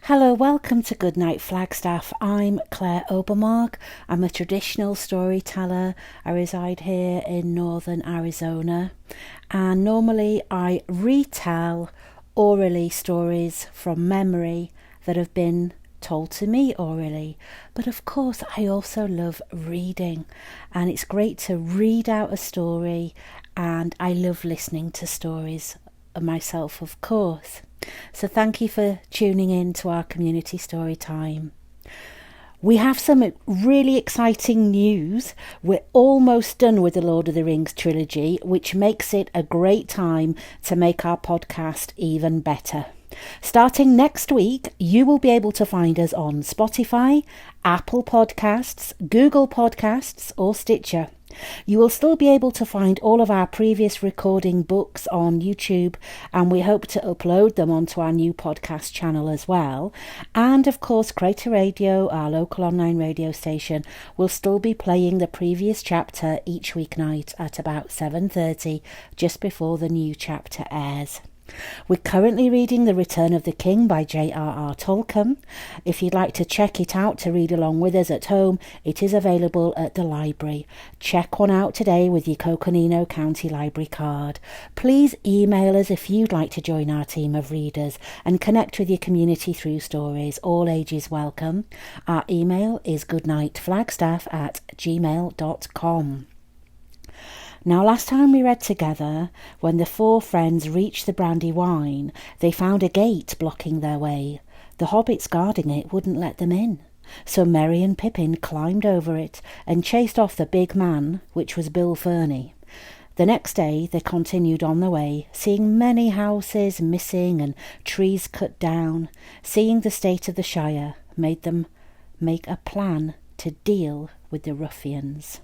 Hello, welcome to Goodnight Flagstaff. I'm Claire Obermarck. I'm a traditional storyteller. I reside here in northern Arizona, and normally I retell orally stories from memory that have been told to me orally. But of course I also love reading, and it's great to read out a story, and I love listening to stories myself, of course. So thank you for tuning in to our community story time. We have some really exciting news. We're almost done with the Lord of the Rings trilogy, which makes it a great time to make our podcast even better. Starting next week, you will be able to find us on Spotify, Apple Podcasts, Google Podcasts or Stitcher. You will still be able to find all of our previous recording books on YouTube, and we hope to upload them onto our new podcast channel as well. And of course, Creator Radio, our local online radio station, will still be playing the previous chapter each weeknight at about 7:30, just before the new chapter airs. We're currently reading The Return of the King by J.R.R. Tolkein. If you'd like to check it out to read along with us at home, it is available at the library. Check one out today with your Coconino County Library card. Please email us if you'd like to join our team of readers and connect with your community through stories. All ages welcome. Our email is goodnightflagstaff@gmail.com. Now, last time we read together, when the four friends reached the Brandywine, they found a gate blocking their way. The hobbits guarding it wouldn't let them in. So Merry and Pippin climbed over it and chased off the big man, which was Bill Ferny. The next day they continued on the way, seeing many houses missing and trees cut down. Seeing the state of the Shire made them make a plan to deal with the ruffians.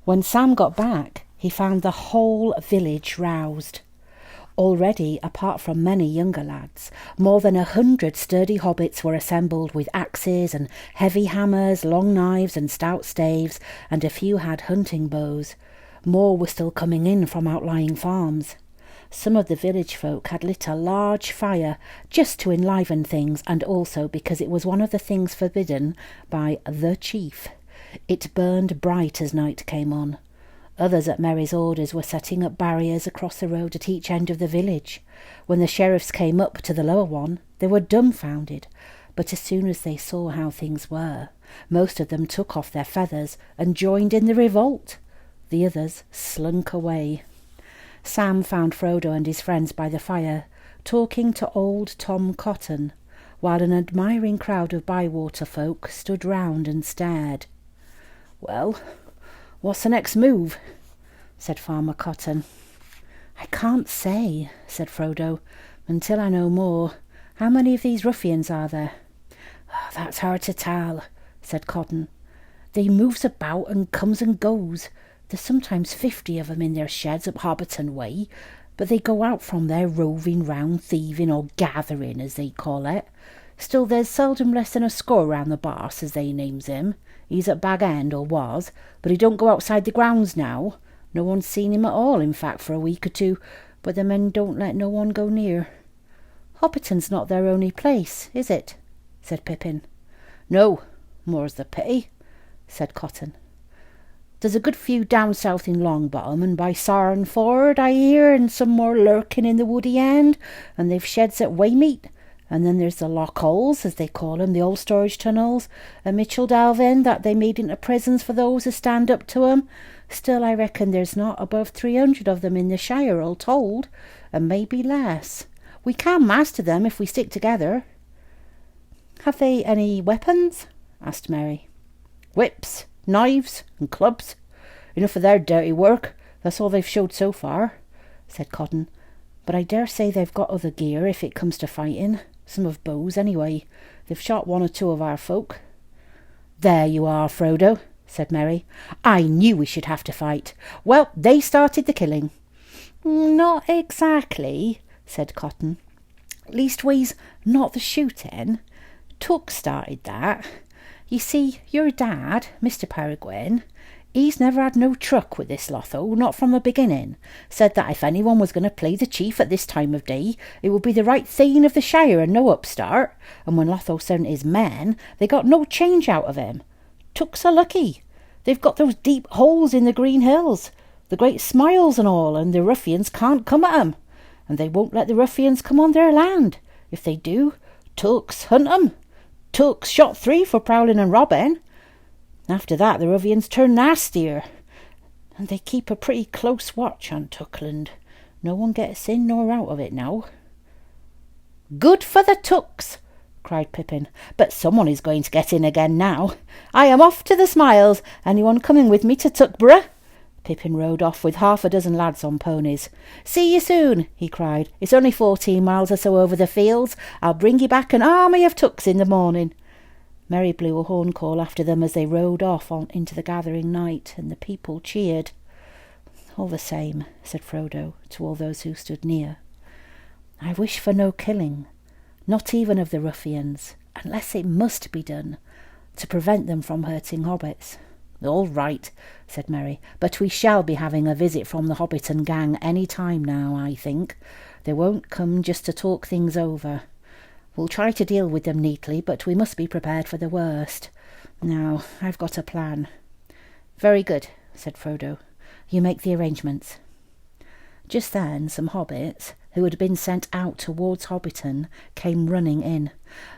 When Sam got back, he found the whole village roused. Already, apart from many younger lads, more than 100 sturdy hobbits were assembled with axes and heavy hammers, long knives and stout staves, and a few had hunting bows. More were still coming in from outlying farms. Some of the village folk had lit a large fire just to enliven things, and also because it was one of the things forbidden by the chief. It burned bright as night came on. Others at Merry's orders were setting up barriers across the road at each end of the village. When the sheriffs came up to the lower one, they were dumbfounded, but as soon as they saw how things were, most of them took off their feathers and joined in the revolt. The others slunk away. Sam found Frodo and his friends by the fire, talking to old Tom Cotton, while an admiring crowd of Bywater folk stood round and stared. "Well, what's the next move?" said Farmer Cotton. "I can't say," said Frodo, "until I know more. How many of these ruffians are there?" "Oh, that's hard to tell," said Cotton. "They moves about and comes and goes. There's sometimes 50 of them in their sheds up Hobbiton way, but they go out from there roving round, thieving or gathering, as they call it. Still, there's seldom less than a score round the boss, as they names him. He's at Bag End, or was, but he don't go outside the grounds now. No one's seen him at all, in fact, for a week or two, but the men don't let no one go near." "Hobbiton's not their only place, is it?" said Pippin. "No, more's the pity," said Cotton. "There's a good few down south in Longbottom, and by Sarnford, I hear, and some more lurking in the woody end, and they've sheds at Waymeet. And then there's the lock holes, as they call 'em, the old storage tunnels, and Mitchell Dalvin, that they made into prisons for those who stand up to 'em. Still, I reckon there's not above 300 of them in the Shire, all told, and maybe less. We can master them if we stick together." "Have they any weapons?" asked Merry. "Whips, knives, and clubs. Enough of their dirty work. That's all they've showed so far," said Cotton. "But I dare say they've got other gear if it comes to fighting. Some of bows, anyway. They've shot one or two of our folk." "There you are, Frodo," said Merry. "I knew we should have to fight. Well, they started the killing." "Not exactly," said Cotton. "Leastways, not the shooting. Took started that. You see, your dad, Mr. Peregrine, He's never had no truck with this lot, though, not from the beginning. Said that if anyone was going to play the chief at this time of day, it would be the right thane of the shire and no upstart. And when Lotho sent his men, they got no change out of him. Tooks are lucky. They've got those deep holes in the green hills, the great smiles and all, and the ruffians can't come at 'em. And they won't let the ruffians come on their land. If they do, Tooks hunt 'em. Tooks shot 3 for prowling and robbing. After that, the ruffians turn nastier, and they keep a pretty close watch on Tookland. No one gets in nor out of it now." "Good for the Tooks!" cried Pippin. "But someone is going to get in again now. I am off to the Smiles. Anyone coming with me to Tuckborough?" Pippin rode off with 6 lads on ponies. "See you soon," he cried. "It's only 14 miles or so over the fields. I'll bring you back an army of Tooks in the morning." Merry blew a horn call after them as they rode off into the gathering night, and the people cheered. "All the same," said Frodo to all those who stood near, "I wish for no killing, not even of the ruffians, unless it must be done, to prevent them from hurting hobbits." "All right," said Merry, "but we shall be having a visit from the Hobbiton gang any time now, I think. They won't come just to talk things over. We'll try to deal with them neatly, but we must be prepared for the worst. Now, I've got a plan." "Very good," said Frodo. "You make the arrangements." Just then some hobbits, who had been sent out towards Hobbiton, came running in.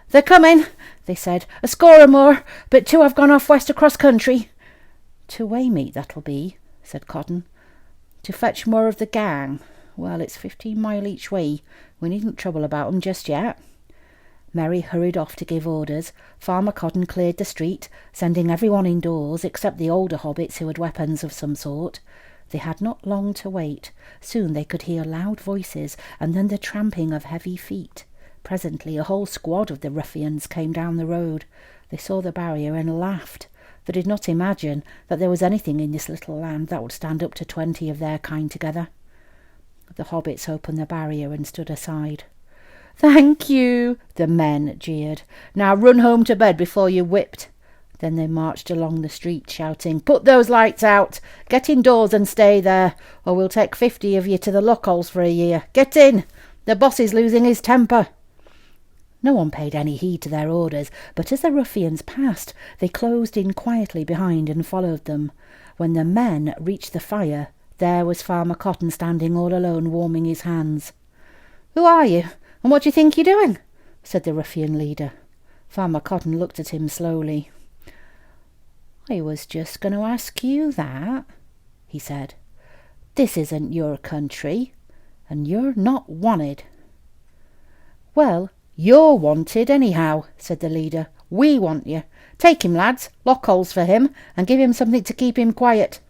"They're coming," they said. "A score or more, but 2 have gone off west across country." "Two-way meet, that'll be," said Cotton. "To fetch more of the gang. Well, it's 15 mile each way. We needn't trouble about 'em just yet." Merry hurried off to give orders. Farmer Cotton cleared the street, sending everyone indoors except the older hobbits who had weapons of some sort. They had not long to wait. Soon they could hear loud voices, and then the tramping of heavy feet. Presently a whole squad of the ruffians came down the road. They saw the barrier and laughed. They did not imagine that there was anything in this little land that would stand up to 20 of their kind together. The hobbits opened the barrier and stood aside. "Thank you," the men jeered. "Now run home to bed before you're whipped." Then they marched along the street shouting, "Put those lights out! Get indoors and stay there, or we'll take 50 of you to the lockholes for a year. Get in! The boss is losing his temper." No one paid any heed to their orders, but as the ruffians passed, they closed in quietly behind and followed them. When the men reached the fire, there was Farmer Cotton standing all alone, warming his hands. "Who are you, and what do you think you're doing?" said the ruffian leader. Farmer Cotton looked at him slowly. "I was just going to ask you that," he said. "This isn't your country, and you're not wanted." "Well, you're wanted anyhow," said the leader. "We want you. Take him, lads, lock holes for him, and give him something to keep him quiet."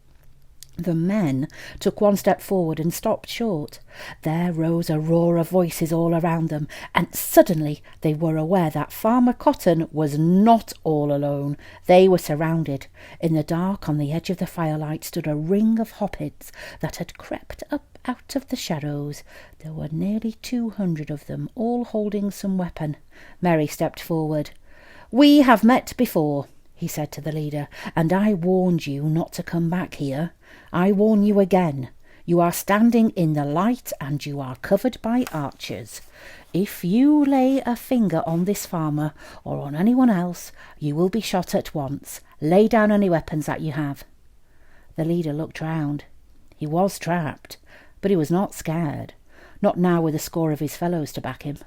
The men took one step forward and stopped short. There rose a roar of voices all around them, and suddenly they were aware that Farmer Cotton was not all alone. They were surrounded. In the dark, on the edge of the firelight, stood a ring of hobbits that had crept up out of the shadows. There were nearly 200 of them, all holding some weapon. Merry stepped forward. "We have met before," he said to the leader, "and I warned you not to come back here. I warn you again. You are standing in the light and you are covered by archers. If you lay a finger on this farmer or on anyone else, you will be shot at once. Lay down any weapons that you have." The leader looked round. He was trapped, but he was not scared. Not now with a score of his fellows to back him.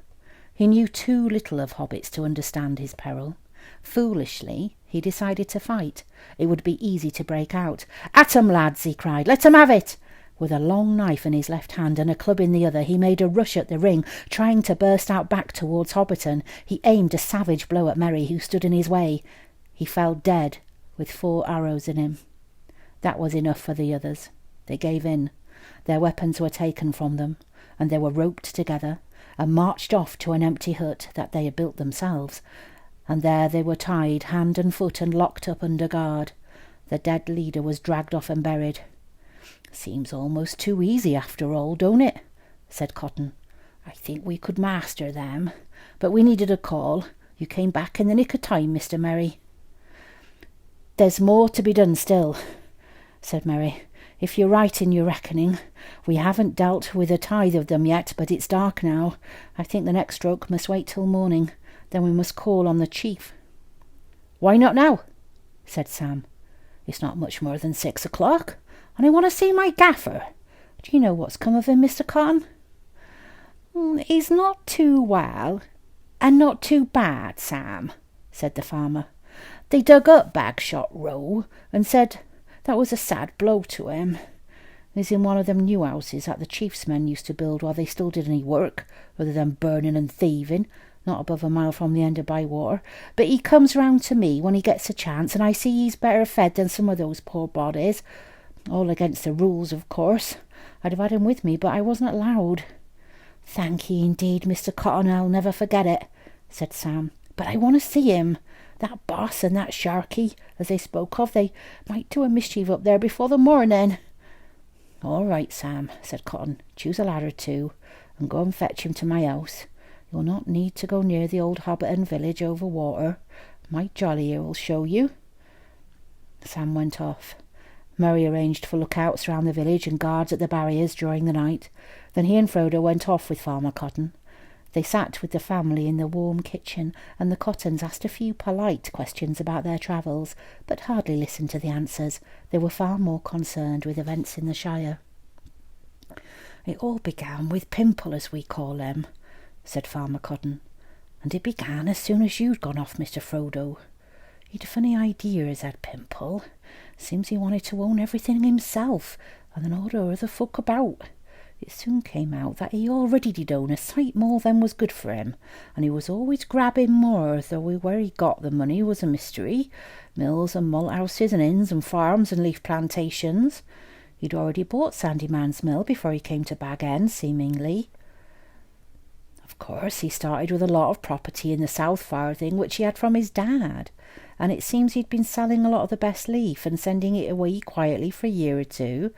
He knew too little of hobbits to understand his peril. Foolishly, he decided to fight. It would be easy to break out. "At 'em, lads!" he cried. "Let 'em have it!" With a long knife in his left hand and a club in the other, he made a rush at the ring, trying to burst out back towards Hobbiton. He aimed a savage blow at Merry, who stood in his way. He fell dead, with 4 arrows in him. That was enough for the others. They gave in. Their weapons were taken from them, and they were roped together and marched off to an empty hut that they had built themselves, and there they were tied hand and foot and locked up under guard. The dead leader was dragged off and buried. "Seems almost too easy after all, don't it?" said Cotton. "I think we could master them, but we needed a call. You came back in the nick of time, Mr. Merry." "There's more to be done still. said Mary. "If you're right in your reckoning. We haven't dealt with a tithe of them yet, but it's dark now. I think the next stroke must wait till morning. Then we must call on the chief." "Why not now?" said Sam. "It's not much more than 6 o'clock, and I want to see my gaffer. Do you know what's come of him, Mr. Cotton?" "He's not too well, and not too bad, Sam," said the farmer. "They dug up Bagshot Row and said that was a sad blow to him. He's in one of them new houses that the chief's men used to build while they still did any work, other than burning and thieving, not above a mile from the end of Bywater. But he comes round to me when he gets a chance, and I see he's better fed than some of those poor bodies. All against the rules, of course. I'd have had him with me, but I wasn't allowed." "Thank ye indeed, Mr. Cotton, I'll never forget it," said Sam. "But I want to see him. That boss and that Sharkey, as they spoke of, they might do a mischief up there before the morning." "All right, Sam," said Cotton. "Choose a lad or two, and go and fetch him to my house. You'll not need to go near the old Hobbiton village over water. My Jolly here will show you." Sam went off. Murray arranged for lookouts round the village and guards at the barriers during the night. Then he and Frodo went off with Farmer Cotton. They sat with the family in the warm kitchen, and the Cottons asked a few polite questions about their travels, but hardly listened to the answers. They were far more concerned with events in the Shire. "It all began with Pimple, as we call him," said Farmer Cotton. "And it began as soon as you'd gone off, Mr. Frodo. He'd funny ideas, had Pimple. Seems he wanted to own everything himself, and then order other folk about. It soon came out that he already did own a sight more than was good for him, and he was always grabbing more, though where he got the money was a mystery. Mills and malt houses and inns and farms and leaf plantations. He'd already bought Sandyman's mill before he came to Bag End, seemingly. Of course, he started with a lot of property in the South Farthing, which he had from his dad, and it seems he'd been selling a lot of the best leaf and sending it away quietly for a year or two.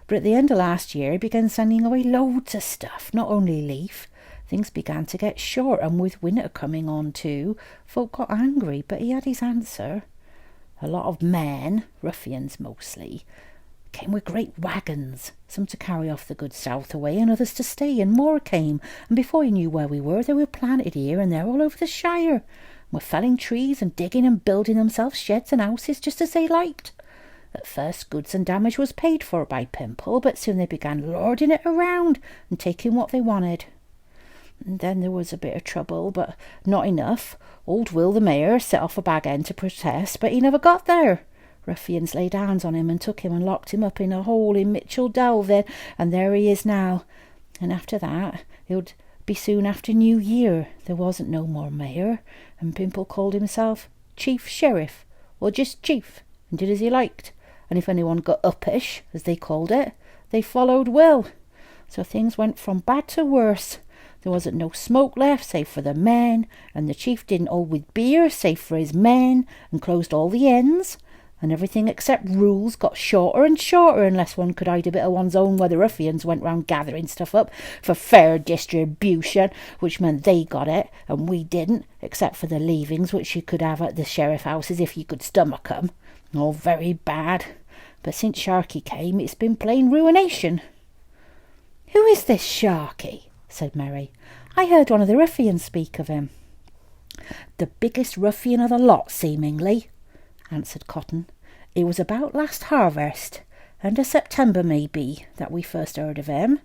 But at the end of last year he began sending away loads of stuff, not only leaf. Things began to get short, and with winter coming on too, folk got angry, but he had his answer. A lot of men, ruffians mostly, came with great wagons, some to carry off the goods south away and others to stay, and more came, and before he knew where we were, they were planted here and there all over the Shire, and were felling trees and digging and building themselves sheds and houses just as they liked. At first goods and damage was paid for by Pimple, but soon they began lording it around and taking what they wanted. And then there was a bit of trouble, but not enough. Old Will the mayor set off a Bag End to protest, but he never got there. Ruffians laid hands on him and took him and locked him up in a hole in Mitchell Delvin, and there he is now. And after that, it would be soon after New Year. There wasn't no more mayor, and Pimple called himself Chief Sheriff, or just Chief, and did as he liked. And if anyone got uppish, as they called it, they followed Will. So things went from bad to worse. There wasn't no smoke left, save for the men, and the chief didn't hold with beer, save for his men, and closed all the inns, and everything except rules got shorter and shorter, unless one could hide a bit of one's own where the ruffians went round gathering stuff up for fair distribution, which meant they got it, and we didn't, except for the leavings, which you could have at the sheriff houses if you could stomach 'em. All very bad. But since Sharkey came, it's been plain ruination." "Who is this Sharkey?" said Mary. "I heard one of the ruffians speak of him." "The biggest ruffian of the lot, seemingly," answered Cotton. "It was about last harvest, end of September maybe, that we first heard of him.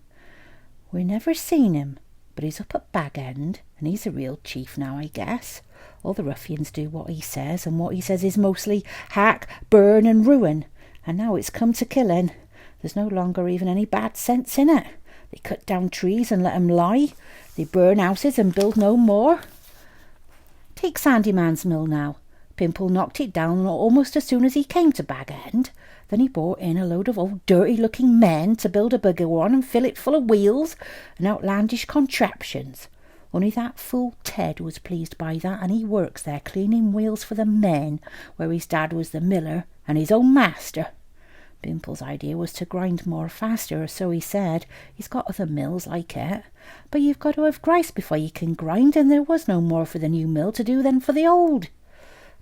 We never seen him, but he's up at Bag End, and he's a real chief now, I guess. All the ruffians do what he says, and what he says is mostly hack, burn and ruin, and now it's come to killing. There's no longer even any bad sense in it. They cut down trees and let 'em lie. They burn houses and build no more. Take Sandyman's mill now. Pimple knocked it down almost as soon as he came to Bag End. Then he brought in a load of old dirty-looking men to build a bigger one and fill it full of wheels and outlandish contraptions. Only that fool Ted was pleased by that, and he works there cleaning wheels for the men, where his dad was the miller and his own master. Pimple's idea was to grind more faster, or so he said. He's got other mills like it, but you've got to have grace before you can grind, and there was no more for the new mill to do than for the old.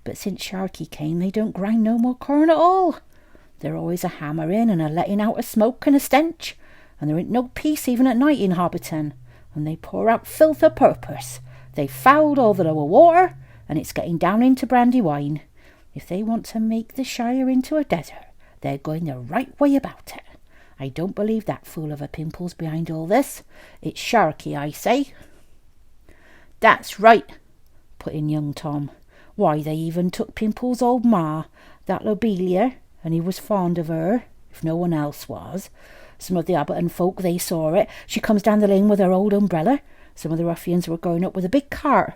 But since Sharkey came, they don't grind no more corn at all. They're always a hammering and a letting out a smoke and a stench, and there ain't no peace even at night in Hobbiton, and they pour out filth o' purpose. They've fouled all the lower water, and it's getting down into Brandywine. If they want to make the Shire into a desert, they're going the right way about it. I don't believe that fool of a Pimple's behind all this. It's Sharkey, I say." "That's right," put in young Tom. "Why, they even took Pimple's old ma, that Lobelia, and he was fond of her, if no one else was. Some of the Abberton folk, they saw it. She comes down the lane with her old umbrella. Some of the ruffians were going up with a big cart.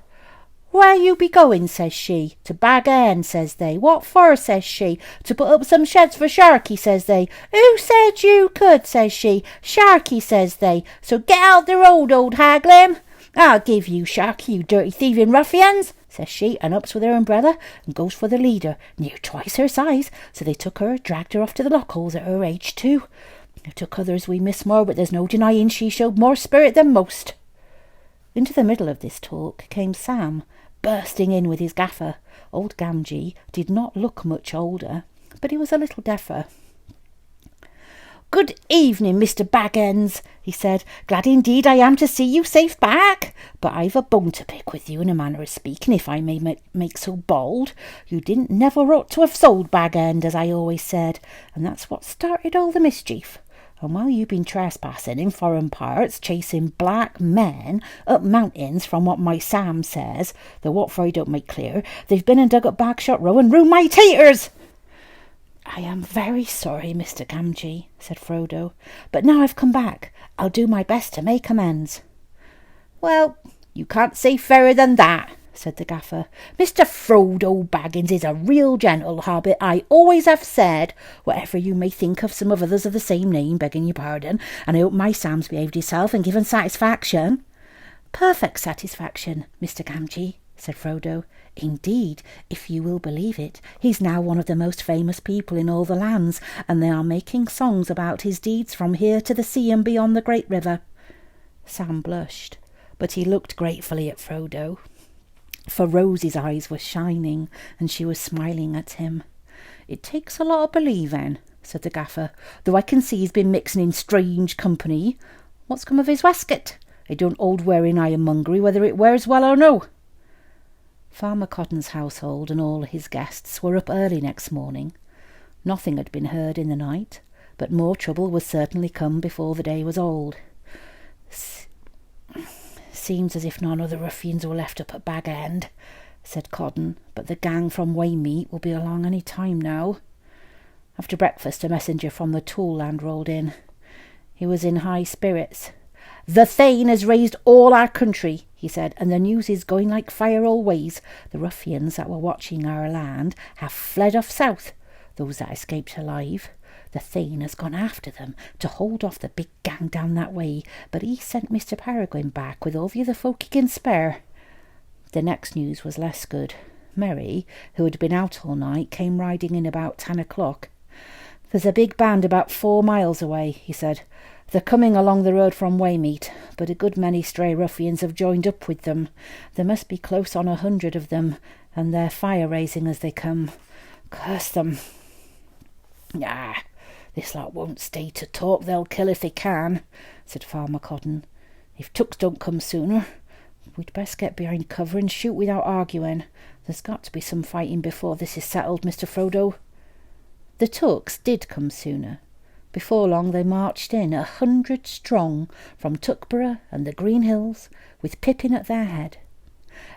'Where you be going?' says she. 'To Bag End,' says they. 'What for?' says she. 'To put up some sheds for Sharkey,' says they. 'Who said you could?' says she. 'Sharkey,' says they. 'So get out the road, old haglim. I'll give you, Sharkey, you dirty thieving ruffians,' says she, and ups with her umbrella and goes for the leader, near twice her size. So they took her, dragged her off to the lockholes at her age too. It took others we miss more, but there's no denying she showed more spirit than most." Into the middle of this talk came Sam, bursting in with his gaffer. Old Gamgee did not look much older, but he was a little deafer. "Good evening, Mr. Baggins," he said. "Glad indeed I am to see you safe back. But I've a bone to pick with you, in a manner of speaking, if I may make so bold. You didn't never ought to have sold Bag End, as I always said, and that's what started all the mischief. And while you've been trespassing in foreign parts, chasing black men up mountains, from what my Sam says, though what for I don't make clear, they've been and dug up Bagshot Row and ruined my taters." "I am very sorry, Mr. Gamgee," said Frodo, "but now I've come back, I'll do my best to make amends." "Well, you can't say fairer than that," said the gaffer. "Mr. Frodo Baggins is a real gentle hobbit, I always have said, whatever you may think of some of others of the same name, begging your pardon, and I hope my Sam's behaved himself and given satisfaction." "Perfect satisfaction, Mr. Gamgee," said Frodo. "Indeed, if you will believe it, he's now one of the most famous people in all the lands, and they are making songs about his deeds from here to the sea and beyond the great river." Sam blushed, but he looked gratefully at Frodo, for Rose's eyes were shining, and she was smiling at him. "It takes a lot of believing," said the gaffer, "though I can see he's been mixing in strange company. What's come of his waistcoat? It don't hold wearing ironmongery whether it wears well or no." Farmer Cotton's household and all his guests were up early next morning. Nothing had been heard in the night, but more trouble was certainly come before the day was old. "Seems as if none of the ruffians were left up at Bag End," said Cotton, "but the gang from Waymeet will be along any time now." After breakfast a messenger from the Tool Land rolled in. He was in high spirits. "The Thane has raised all our country," he said, "and the news is going like fire all ways. The ruffians that were watching our land have fled off south, those that escaped alive. The Thane has gone after them to hold off the big gang down that way, but he sent Mr. Peregrine back with all the other folk he can spare." The next news was less good. Mary, who had been out all night, came riding in about 10 o'clock. "There's a big band about 4 miles away," he said. "They're coming along the road from Waymeet, but a good many stray ruffians have joined up with them. There must be close on 100 of them, and they're fire-raising as they come. Curse them! Ah, this lot won't stay to talk. They'll kill if they can," said Farmer Cotton. "If Tooks don't come sooner, we'd best get behind cover and shoot without arguing. There's got to be some fighting before this is settled, Mr. Frodo." The Tooks did come sooner. Before long they marched in 100 strong from Tuckborough and the Green Hills, with Pippin at their head.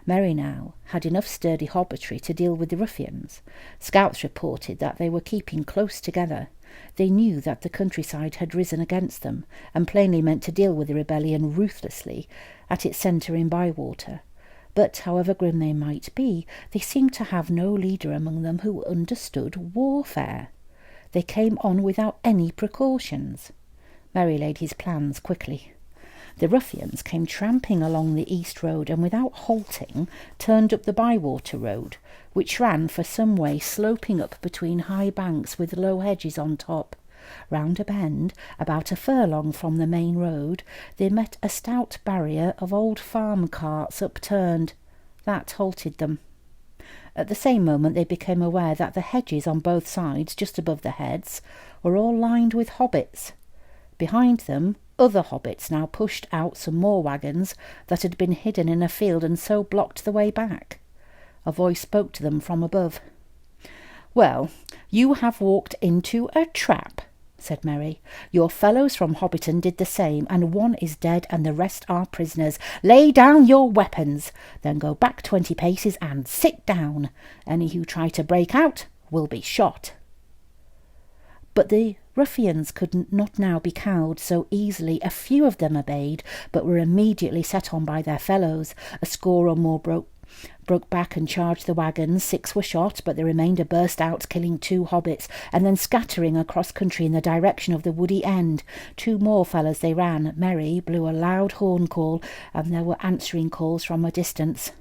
Merry now had enough sturdy hobbitry to deal with the ruffians. Scouts reported that they were keeping close together. They knew that the countryside had risen against them, and plainly meant to deal with the rebellion ruthlessly at its centre in Bywater. But however grim they might be, they seemed to have no leader among them who understood warfare. They came on without any precautions. Merry laid his plans quickly. The ruffians came tramping along the east road, and without halting turned up the Bywater road, which ran for some way sloping up between high banks with low hedges on top. Round a bend, about a furlong from the main road, they met a stout barrier of old farm carts upturned. That halted them. At the same moment they became aware that the hedges on both sides, just above their heads, were all lined with hobbits. Behind them, other hobbits now pushed out some more wagons that had been hidden in a field and so blocked the way back. A voice spoke to them from above. "Well, you have walked into a trap," said Merry. "Your fellows from Hobbiton did the same, and one is dead and the rest are prisoners. Lay down your weapons, then go back 20 paces and sit down. Any who try to break out will be shot." But the ruffians could not now be cowed so easily. A few of them obeyed, but were immediately set on by their fellows. A score or more broke back and charged the wagons. 6 were shot, but the remainder burst out, killing 2 hobbits, and then scattering across country in the direction of the woody end. 2 more fell as they ran. Merry blew a loud horn call, and there were answering calls from a distance.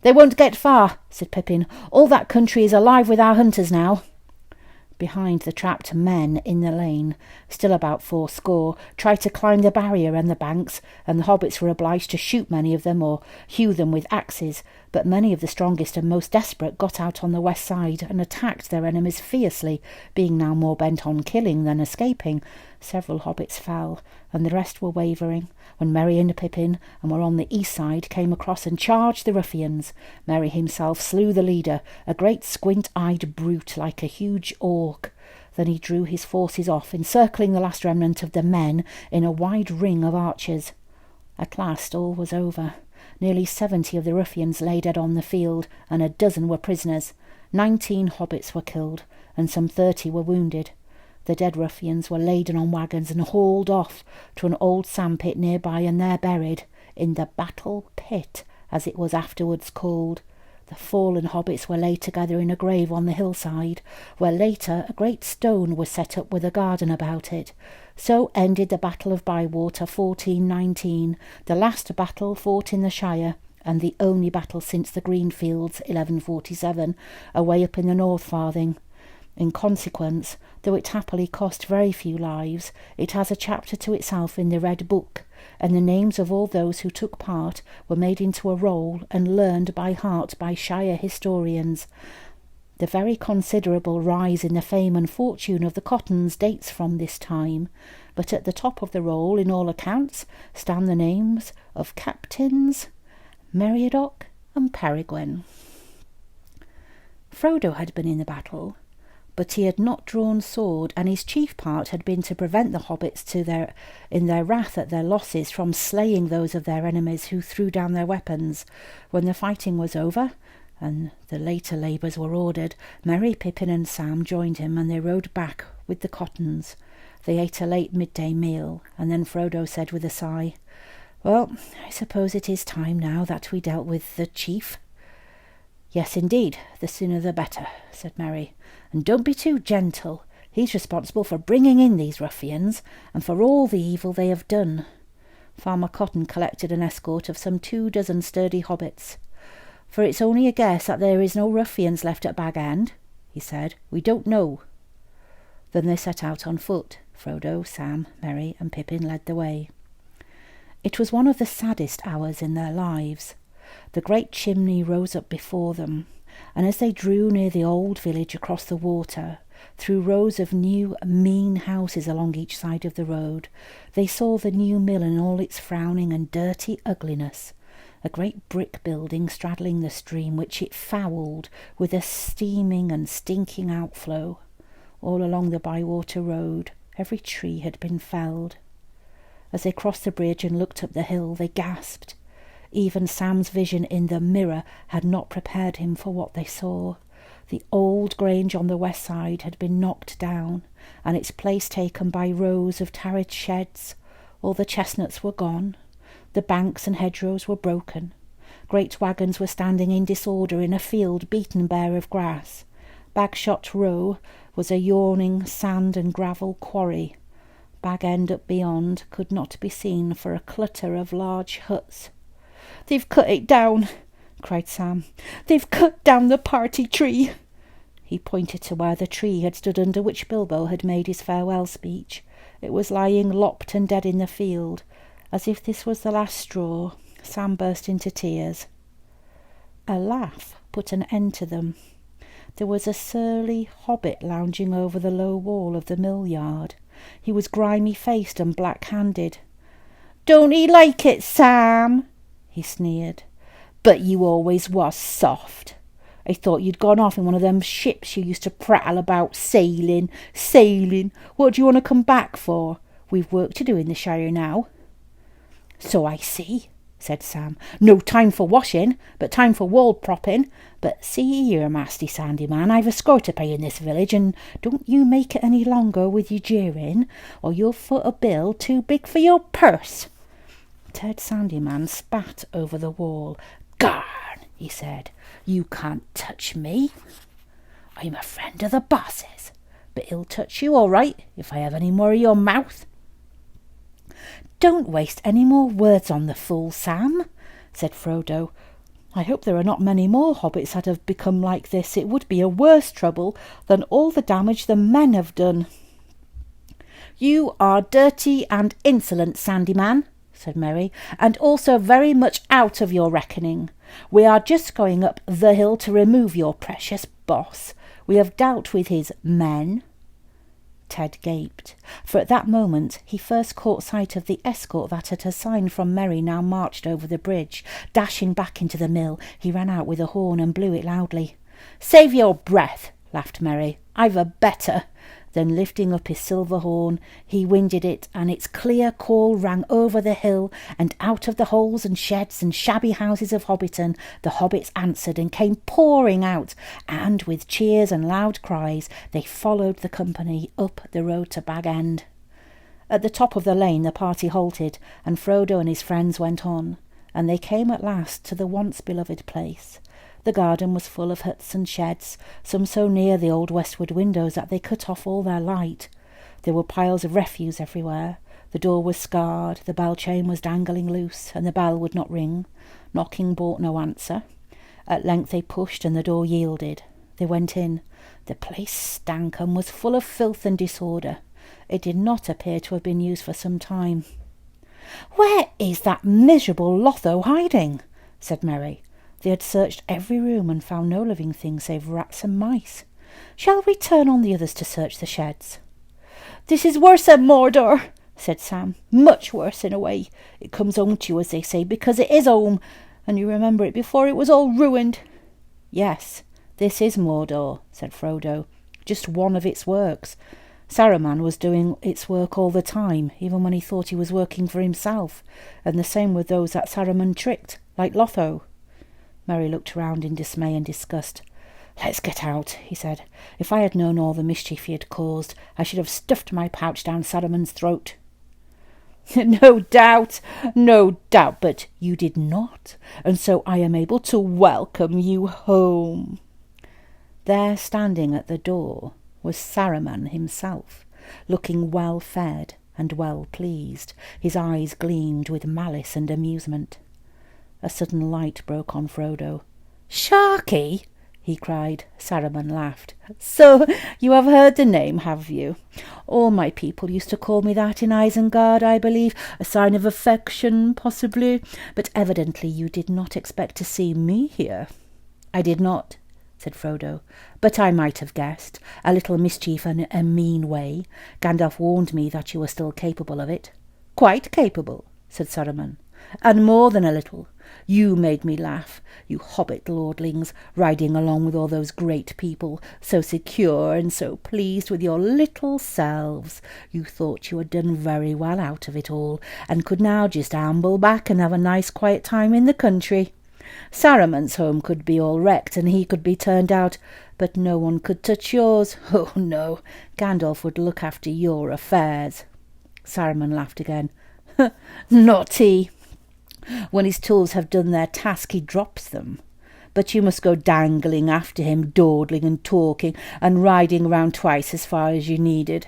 "They won't get far," said Pippin. "All that country is alive with our hunters now." Behind, the trapped men in the lane, still about 80, tried to climb the barrier and the banks, and the hobbits were obliged to shoot many of them or hew them with axes. But many of the strongest and most desperate got out on the west side and attacked their enemies fiercely, being now more bent on killing than escaping. Several hobbits fell, and the rest were wavering, when Merry and Pippin, and were on the east side, came across and charged the ruffians. Merry himself slew the leader, a great squint-eyed brute like a huge orc. Then he drew his forces off, encircling the last remnant of the men in a wide ring of archers. At last all was over. Nearly 70 of the ruffians lay dead on the field, and a dozen were prisoners. 19 hobbits were killed, and some 30 were wounded. The dead ruffians were laden on wagons and hauled off to an old sandpit nearby, and there buried, in the battle pit, as it was afterwards called. The fallen hobbits were laid together in a grave on the hillside, where later a great stone was set up with a garden about it. So ended the Battle of Bywater 1419, the last battle fought in the Shire, and the only battle since the Greenfields 1147, away up in the North Farthing. In consequence, though it happily cost very few lives, it has a chapter to itself in the Red Book, and the names of all those who took part were made into a roll and learned by heart by Shire historians. The very considerable rise in the fame and fortune of the Cottons dates from this time, but at the top of the roll, in all accounts, stand the names of Captains Meriadoc and Peregrine. Frodo had been in the battle, but he had not drawn sword, and his chief part had been to prevent the hobbits in their wrath at their losses from slaying those of their enemies who threw down their weapons. When the fighting was over, and the later labours were ordered, Merry, Pippin and Sam joined him, and they rode back with the Cottons. They ate a late midday meal, and then Frodo said with a sigh, "Well, I suppose it is time now that we dealt with the chief." "Yes, indeed, the sooner the better," said Merry. "And don't be too gentle. He's responsible for bringing in these ruffians, and for all the evil they have done." Farmer Cotton collected an escort of some 24 sturdy hobbits. "For it's only a guess that there is no ruffians left at Bag End," he said. "We don't know." Then they set out on foot. Frodo, Sam, Merry and Pippin led the way. It was one of the saddest hours in their lives. The great chimney rose up before them, and as they drew near the old village across the water, through rows of new, mean houses along each side of the road, they saw the new mill in all its frowning and dirty ugliness, a great brick building straddling the stream, which it fouled with a steaming and stinking outflow. All along the Bywater road, every tree had been felled. As they crossed the bridge and looked up the hill, they gasped. Even Sam's vision in the mirror had not prepared him for what they saw. The old grange on the west side had been knocked down, and its place taken by rows of tarred sheds. All the chestnuts were gone. The banks and hedgerows were broken. Great waggons were standing in disorder in a field beaten bare of grass. Bagshot Row was a yawning sand and gravel quarry. Bag End up beyond could not be seen for a clutter of large huts. "They've cut it down," cried Sam. "They've cut down the party tree." He pointed to where the tree had stood under which Bilbo had made his farewell speech. It was lying lopped and dead in the field. As if this was the last straw, Sam burst into tears. A laugh put an end to them. There was a surly hobbit lounging over the low wall of the mill yard. He was grimy-faced and black-handed. "Don't 'ee like it, Sam?" he sneered. "But you always was soft. I thought you'd gone off in one of them ships you used to prattle about, sailing. What do you want to come back for? We've work to do in the Shire now." "So I see," said Sam. "No time for washing, but time for wall propping. But see here, Masty Sandy Man, I've a score to pay in this village, and don't you make it any longer with your jeering, or you'll foot a bill too big for your purse." Ted Sandyman spat over the wall. "Garn," he said, "you can't touch me. I'm a friend of the boss's, but he'll touch you all right if I have any more of your mouth." "Don't waste any more words on the fool, Sam," said Frodo. "I hope there are not many more hobbits that have become like this. It would be a worse trouble than all the damage the men have done." "You are dirty and insolent, Sandyman," said Merry, "and also very much out of your reckoning. We are just going up the hill to remove your precious boss. We have dealt with his men." Ted gaped, for at that moment he first caught sight of the escort that at a sign from Merry now marched over the bridge. Dashing back into the mill, he ran out with a horn and blew it loudly. "Save your breath," laughed Merry. "I've a better." Then lifting up his silver horn, he winded it, and its clear call rang over the hill, and out of the holes and sheds and shabby houses of Hobbiton the hobbits answered and came pouring out, and with cheers and loud cries they followed the company up the road to Bag End. At the top of the lane the party halted, and Frodo and his friends went on, and they came at last to the once beloved place. The garden was full of huts and sheds, some so near the old westward windows that they cut off all their light. There were piles of refuse everywhere. The door was scarred, the bell chain was dangling loose, and the bell would not ring. Knocking brought no answer. At length they pushed, and the door yielded. They went in. The place stank and was full of filth and disorder. It did not appear to have been used for some time. "Where is that miserable Lotho hiding?" said Merry. They had searched every room and found no living thing save rats and mice. "Shall we turn on the others to search the sheds?" "This is worse than Mordor," said Sam. "Much worse in a way. It comes home to you, as they say, because it is home, and you remember it before it was all ruined." "Yes, this is Mordor," said Frodo. "Just one of its works. Saruman was doing its work all the time, even when he thought he was working for himself, and the same with those that Saruman tricked, like Lotho." Merry looked round in dismay and disgust. "Let's get out," he said. "If I had known all the mischief he had caused, I should have stuffed my pouch down Saruman's throat." No doubt, but you did not, and so I am able to welcome you home." There, standing at the door, was Saruman himself, looking well fed and well pleased. His eyes gleamed with malice and amusement. A sudden light broke on Frodo. "Sharky!" he cried. Saruman laughed. "So you have heard the name, have you? All my people used to call me that in Isengard, I believe, a sign of affection, possibly. But evidently you did not expect to see me here." "I did not," said Frodo, "but I might have guessed. A little mischief and a mean way. Gandalf warned me that you were still capable of it." "Quite capable," said Saruman, "and more than a little. You made me laugh, you hobbit lordlings, riding along with all those great people, so secure and so pleased with your little selves. You thought you had done very well out of it all, and could now just amble back and have a nice quiet time in the country. Saruman's home could be all wrecked, and he could be turned out, but no one could touch yours. Oh, no, Gandalf would look after your affairs." Saruman laughed again. "Not he. When his tools have done their task, he drops them. But you must go dangling after him, dawdling and talking, and riding round twice as far as you needed.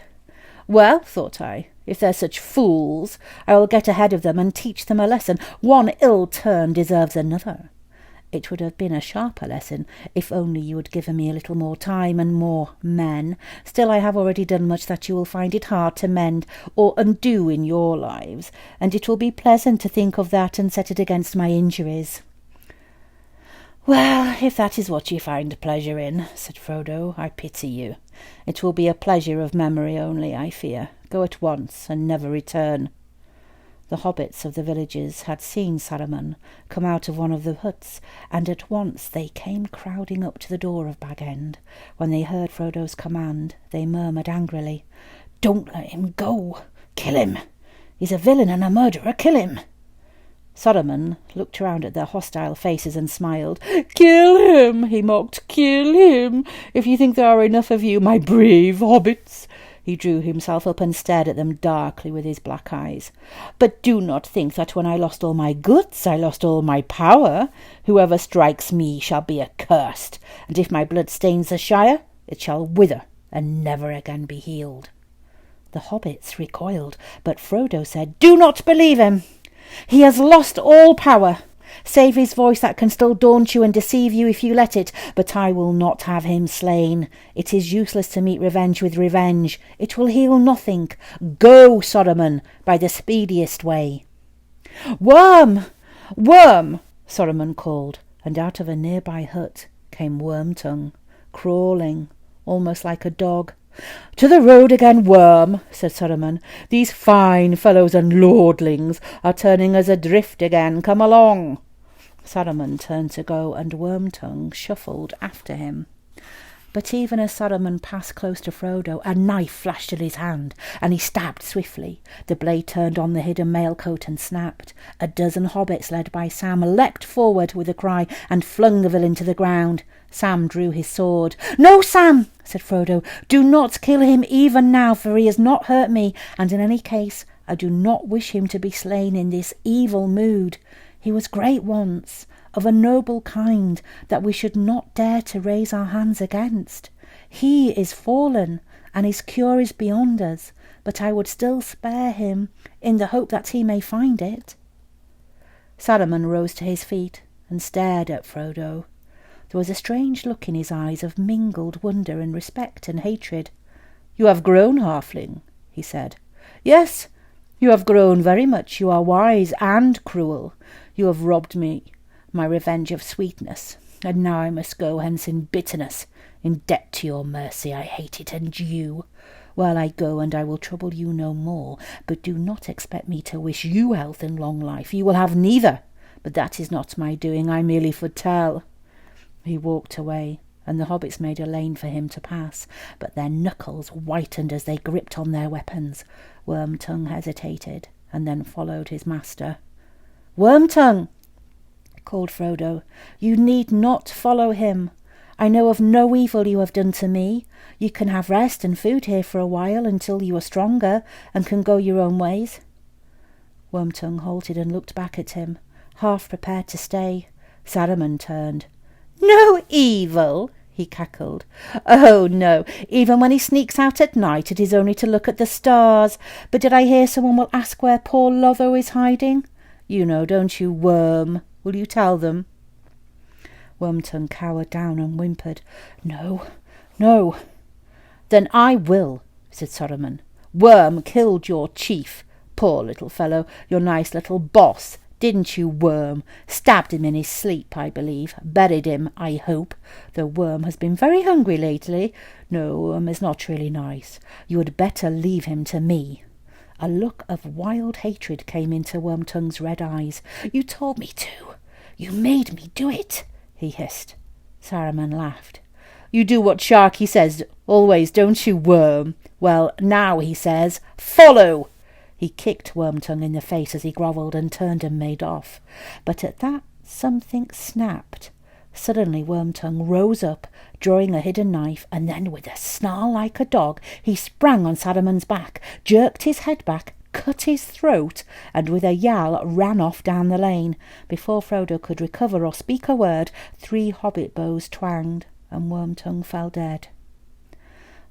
Well, thought I, if they're such fools, I will get ahead of them and teach them a lesson. One ill turn deserves another. It would have been a sharper lesson if only you had given me a little more time and more men. Still, I have already done much that you will find it hard to mend or undo in your lives, and it will be pleasant to think of that and set it against my injuries." "Well, if that is what you find pleasure in," said Frodo, "I pity you. It will be a pleasure of memory only, I fear. Go at once, and never return." The hobbits of the villages had seen Saruman come out of one of the huts, and at once they came crowding up to the door of Bag End. When they heard Frodo's command, they murmured angrily, "Don't let him go! Kill him! He's a villain and a murderer! Kill him!" Saruman looked round at their hostile faces and smiled. "Kill him!" he mocked. "Kill him! If you think there are enough of you, my brave hobbits!" He drew himself up and stared at them darkly with his black eyes. "But do not think that when I lost all my goods, I lost all my power. Whoever strikes me shall be accursed, and if my blood stains the Shire, it shall wither and never again be healed." The hobbits recoiled, but Frodo said, "Do not believe him. He has lost all power, save his voice that can still daunt you and deceive you if you let it, but I will not have him slain. It is useless to meet revenge with revenge. It will heal nothing. Go, Saruman, by the speediest way." "Worm! Worm!" Saruman called, and out of a nearby hut came Wormtongue, crawling, almost like a dog. "To the road again, Worm," said Saruman. "These fine fellows and lordlings are turning us adrift again. Come along." Saruman turned to go, and Wormtongue shuffled after him. But even as Saruman passed close to Frodo, a knife flashed in his hand, and he stabbed swiftly. The blade turned on the hidden mailcoat and snapped. A dozen hobbits, led by Sam, leapt forward with a cry and flung the villain to the ground. Sam drew his sword. "No, Sam," said Frodo, "do not kill him even now, for he has not hurt me, and in any case I do not wish him to be slain in this evil mood. He was great once, of a noble kind that we should not dare to raise our hands against. He is fallen, and his cure is beyond us, but I would still spare him, in the hope that he may find it." Saruman rose to his feet and stared at Frodo. There was a strange look in his eyes of mingled wonder and respect and hatred. "You have grown, halfling," he said. "Yes, you have grown very much. You are wise and cruel. You have robbed me my revenge of sweetness, and now I must go hence in bitterness, in debt to your mercy. I hate it, and you. Well, I go, and I will trouble you no more, but do not expect me to wish you health and long life. You will have neither, but that is not my doing. I merely foretell." He walked away, and the hobbits made a lane for him to pass, but their knuckles whitened as they gripped on their weapons. Wormtongue hesitated, and then followed his master. "Wormtongue!" called Frodo, "you need not follow him. I know of no evil you have done to me. You can have rest and food here for a while until you are stronger and can go your own ways." Wormtongue halted and looked back at him, half prepared to stay. Saruman turned. "No evil?" he cackled. "Oh, no. Even when he sneaks out at night, it is only to look at the stars. But did I hear someone will ask where poor Lotho is hiding? You know, don't you, Worm? Will you tell them?" Wormtongue cowered down and whimpered, "No, no." "Then I will," said Saruman. "Worm killed your chief. Poor little fellow, your nice little boss. Didn't you, Worm? Stabbed him in his sleep, I believe. Buried him, I hope, though Worm has been very hungry lately. No, Worm is not really nice. You had better leave him to me." A look of wild hatred came into Wormtongue's red eyes. "You told me to. You made me do it," he hissed. Saruman laughed. "You do what Sharky says always, don't you, Worm? Well, now he says, 'Follow!'" He kicked Wormtongue in the face as he grovelled and turned and made off. But at that something snapped. Suddenly Wormtongue rose up, drawing a hidden knife, and then with a snarl like a dog he sprang on Saruman's back, jerked his head back, cut his throat, and with a yowl ran off down the lane. Before Frodo could recover or speak a word, 3 hobbit bows twanged, and Wormtongue fell dead.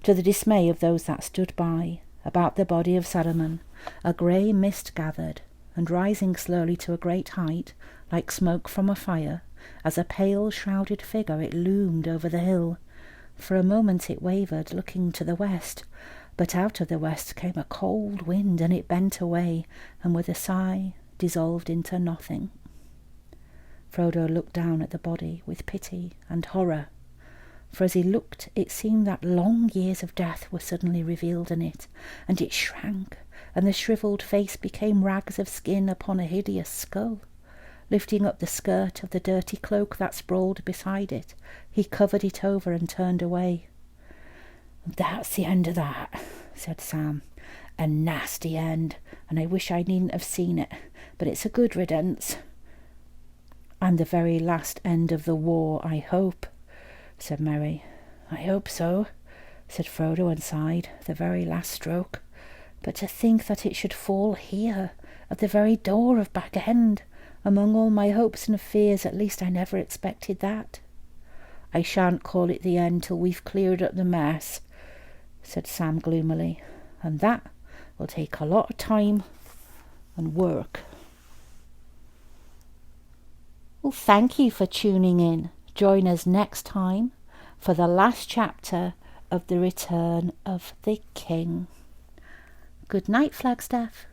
To the dismay of those that stood by, about the body of Saruman, a grey mist gathered, and rising slowly to a great height, like smoke from a fire, as a pale shrouded figure it loomed over the hill. For a moment it wavered, looking to the west, but out of the west came a cold wind, and it bent away, and with a sigh dissolved into nothing. Frodo looked down at the body with pity and horror, for as he looked it seemed that long years of death were suddenly revealed in it, and it shrank, and the shrivelled face became rags of skin upon a hideous skull. Lifting up the skirt of the dirty cloak that sprawled beside it, he covered it over and turned away. "That's the end of that," said Sam. "A nasty end, and I wish I needn't have seen it, but it's a good riddance." "And the very last end of the war, I hope," said Merry. "I hope so," said Frodo and sighed. "The very last stroke. But to think that it should fall here, at the very door of Bag End. Among all my hopes and fears, at least I never expected that." "I shan't call it the end till we've cleared up the mess," said Sam gloomily, "and that will take a lot of time and work." Well, thank you for tuning in. Join us next time for the last chapter of The Return of the King. Good night, Flagstaff.